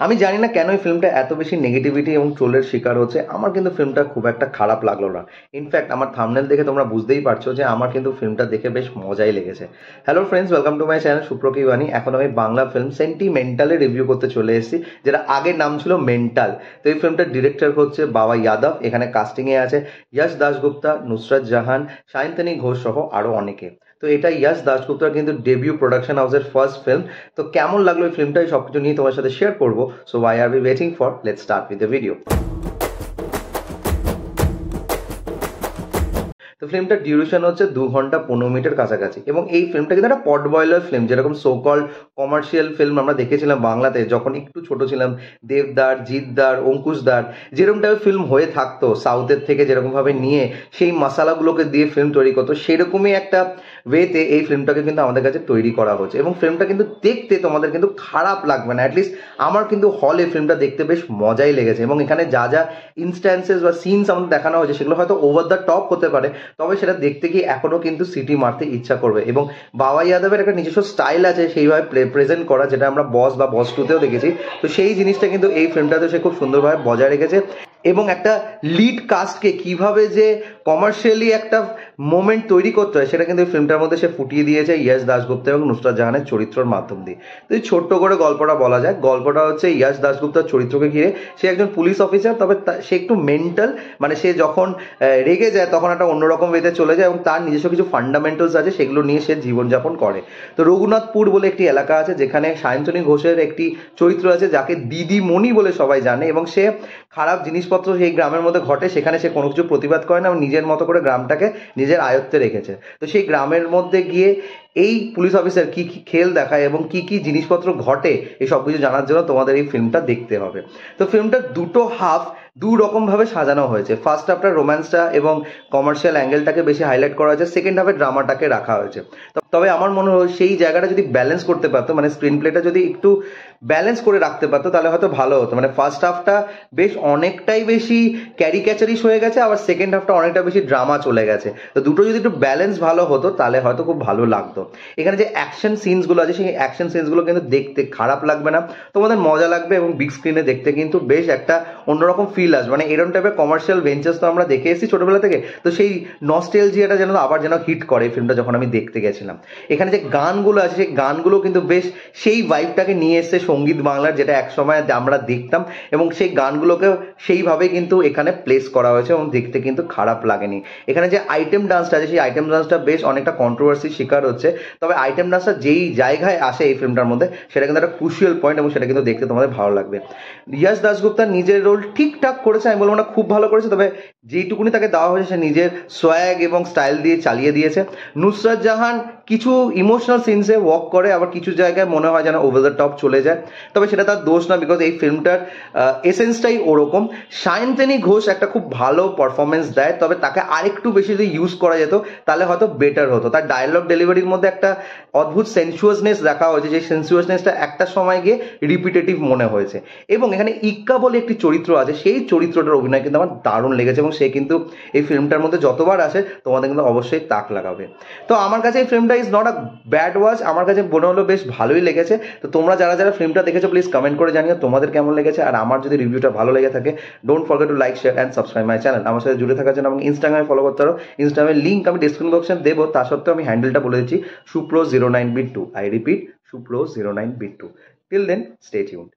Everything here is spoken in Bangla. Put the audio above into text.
আমি জানি না কেন এই ফিল্মটা এত বেশি নেগেটিভিটি এবং ট্রোলের শিকার হচ্ছে। আমার কিন্তু ফিল্মটা খুব একটা খারাপ লাগলো না। ইনফ্যাক্ট আমার থাম্বনেল দেখে তোমরা বুঝতেই পারছো যে আমার কিন্তু ফিল্মটা দেখে বেশ মজাই লেগেছে। Hello friends, welcome to my channel সুপ্রকি বাণী। এখন আমি বাংলা ফিল্ম সেন্টিমেন্টালে রিভিউ করতে চলে এসেছি, যেটা আগের নাম ছিল মেন্টাল। তো এই ফিল্মটার ডিরেক্টর হচ্ছে বাবা যাদব। এখানে কাস্টিংয়ে আছে যশ দাশগুপ্তা, নুসরাত জাহান, সায়ন্তনী ঘোষ সহ আরও অনেকে। তো এটা যশ দাশগুপ্তার কিন্তু ডেবিউ প্রোডাকশন হাউসের ফার্স্ট ফিল্ম। তো কেমন লাগলো এই ফিল্মটা, এই সবকিছু নিয়ে তোমার সাথে শেয়ার করবো। So why are we waiting for, let's start with the video. তো ফিল্মটার ডিউরেশন হচ্ছে 2 ঘন্টা 15 মিনিটের কাছাকাছি, এবং এই ফিল্মটা কিন্তু একটা পট বয়লার ফিল্ম, যেরকম সোকল কমার্শিয়াল ফিল্ম আমরা দেখেছিলাম বাংলাতে যখন একটু ছোট ছিলাম। দেবদার, জিদ্দার, অঙ্কুশদার, যেরকম টাইপের ফিল্ম হয়ে থাকতো সাউথের থেকে, যেরকম ভাবে নিয়ে সেই মশালাগুলোকে দিয়ে ফিল্ম তৈরি করতো, সেরকমই একটা ওয়েতে এই ফিল্মটাকে কিন্তু আমাদের কাছে তৈরি করা হচ্ছে। এবং ফিল্মটা কিন্তু দেখতে তোমাদের কিন্তু খারাপ লাগবে না। অ্যাটলিস্ট আমার কিন্তু হলে ফিল্মটা দেখতে বেশ মজাই লেগেছে। এবং এখানে যা যা ইনস্ট্যান্সেস বা সিনস আমাদের দেখানো হয়েছে সেগুলো হয়তো ওভার দ্য টপ হতে পারে, তবে সেটা দেখতে গিয়ে এখনো কিন্তু সিটি মারতে ইচ্ছা করবে। এবং বাবা যাদবের একটা নিজস্ব স্টাইল আছে সেইভাবে প্রেজেন্ট করা, যেটা আমরা বস বা বস টুতেও দেখেছি। তো সেই জিনিসটা কিন্তু এই ফিল্মটাতে সে খুব সুন্দরভাবে বজায় রেখেছে। এবং একটা লিড কাস্টকে কিভাবে যে কমার্শিয়ালি একটা মোমেন্ট তৈরি করতে হয়, সেটা কিন্তু এই ফিল্মটার মধ্যে সে ফুটিয়ে দিয়েছে যশ দাশগুপ্তা এবং নুসরাত জাহানের চরিত্রের মাধ্যম দিয়ে। তো এই ছোট্ট করে গল্পটা বলা যায়। গল্পটা হচ্ছে যশ দাশগুপ্তার চরিত্রকে ঘিরে। সে একজন পুলিশ অফিসার, তবে সে একটু মেন্টাল, মানে সে যখন রেগে যায় তখন একটা অন্যরকম ওয়েতে চলে যায়, এবং তার নিজস্ব কিছু ফান্ডামেন্টালস আছে, সেগুলো নিয়ে সে জীবনযাপন করে। তো রঘুনাথপুর বলে একটি এলাকা আছে, যেখানে সায়ন্তনী ঘোষের একটি চরিত্র আছে যাকে দিদিমণি বলে সবাই জানে। এবং সে খারাপ জিনিসপত্র সেই গ্রামের মধ্যে ঘটে, সেখানে সে কোনো কিছু প্রতিবাদ করে না এবং নিজের মতো করে গ্রামটাকে নিজের আয়ত্তে রেখেছে। তো সেই গ্রামের মধ্যে গিয়ে এই পুলিশ অফিসার কি কি খেল দেখায় এবং কি কি জিনিসপত্র ঘটে, এই সব কিছু জানার জন্য তোমাদের এই ফিল্মটা দেখতে হবে। তো ফিল্মটার দুটো হাফ দু রকম ভাবে সাজানো হয়েছে। ফার্স্ট হাফটা রোম্যান্সটা এবং কমার্শিয়াল অ্যাঙ্গেলটাকে বেশি হাইলাইট করা হয়েছে, সেকেন্ড হাফে ড্রামাটাকে রাখা হয়েছে। তবে আমার মনে হয় সেই জায়গাটা যদি ব্যালেন্স করতে পারতো, মানে স্ক্রিন প্লেটা যদি একটু ব্যালেন্স করে রাখতে পারতো, তাহলে হয়তো ভালো হতো। মানে ফার্স্ট হাফটা বেশ অনেকটাই বেশি ক্যারিক্যাচারিশ হয়ে গেছে, আবার সেকেন্ড হাফটা অনেকটা বেশি ড্রামা চলে গেছে। তো দুটো যদি একটু ব্যালেন্স ভালো হতো তাহলে হয়তো খুব ভালো লাগতো। এখানে যে অ্যাকশন সিনসগুলো আছে, সেই অ্যাকশন সিনসগুলো কিন্তু দেখতে খারাপ লাগবে না, তোমাদের মজা লাগবে। এবং বিগ স্ক্রিনে দেখতে কিন্তু বেশ একটা অন্যরকম ফিল আসবে। মানে এরকম টাইপের কমার্শিয়াল ভেঞ্চার্স তো আমরা দেখে এসেছি ছোটবেলা থেকে, তো সেই নস্টেলজিয়াটা যেন আবার যেন হিট করে এই ফিল্মটা যখন আমি দেখতে গেছিলাম। এখানে যে গানগুলো আছে সেই গানগুলো কিন্তু বেশ সেই ভাইবটাকে নিয়ে এসছে সঙ্গীত বাংলার, যেটা একসময় আমরা দেখতাম। এবং সেই গানগুলোকেও সেইভাবে কিন্তু এখানে প্লেস করা হয়েছে এবং দেখতে কিন্তু খারাপ লাগেনি। এখানে যে আইটেম ডান্সটা আছে, সেই আইটেম ডান্সটা বেশ অনেকটা কন্ট্রোভার্সির শিকার হচ্ছে, তবে আইটেম ডান্সটা যেই জায়গায় আসে এই ফিল্মটার মধ্যে সেটা কিন্তু একটা ক্রুশিয়াল পয়েন্ট, এবং সেটা কিন্তু দেখতে তোমাদের ভালো লাগবে। যশ দাশগুপ্তার নিজের রোল ঠিকঠাক করেছে, আমি বলবো না খুব ভালো করেছে, তবে যেইটুকুনি তাকে দেওয়া হয়েছে সে নিজের সোয়াগ এবং স্টাইল দিয়ে চালিয়ে দিয়েছে। নুসরাত জাহান কিছু ইমোশনাল সিনসে ওয়াক করে, আবার কিছু জায়গায় মনে হয় যেন ওভার দ্য টপ চলে যায়, তবে সেটা তার দোষ না, বিকজ এই ফিল্মটার এসেন্সটাই ওরকম। সায়ন্তনী ঘোষ একটা খুব ভালো পারফরমেন্স দেয়, তবে তাকে আরেকটু বেশি যদি ইউজ করা যেত তাহলে হয়তো বেটার হতো। তার ডায়লগ ডেলিভারির মধ্যে একটা অদ্ভুত সেন্সুয়াসনেস দেখা হয়েছে, যে সেন্সুয়াসনেসটা একটা সময় গিয়ে রিপিটেটিভ মনে হয়েছে। এবং এখানে ইক্কা বলে একটি চরিত্র আছে, সেই চরিত্রটার অভিনয় কিন্তু আমার দারুণ লেগেছে, এবং সে কিন্তু এই ফিল্মটার মধ্যে যতবার আসে তোমাদের কিন্তু অবশ্যই তাক লাগাবে। তো আমার কাছে এই ফিল্মটা is not a bad watch, আমার কাছে মনে হলো বেশ ভালোই লেগেছে। তো তোমরা যারা যারা ফিল্মটা দেখেছো প্লিজ কমেন্ট করে জানিও তোমাদের কেমন লেগেছে। আর আমার যদি রিভিউটা ভালো লেগে থাকে, don't forget to like, share and subscribe my channel. আমার সাথে জুড়ে থাকার জন্য আমাকে ইনস্টাগ্রামে ফলো করতে পারো। ইনস্টাগ্রামের লিঙ্ক আমি ডিসক্রিপশন বক্সে দেবো, তা সত্ত্বেও আমি হ্যান্ডেলটা বলে দিচ্ছি, সুপ্রো09bit2। আই রিপিট, সুপ্রো09bit2। Till then, stay tuned.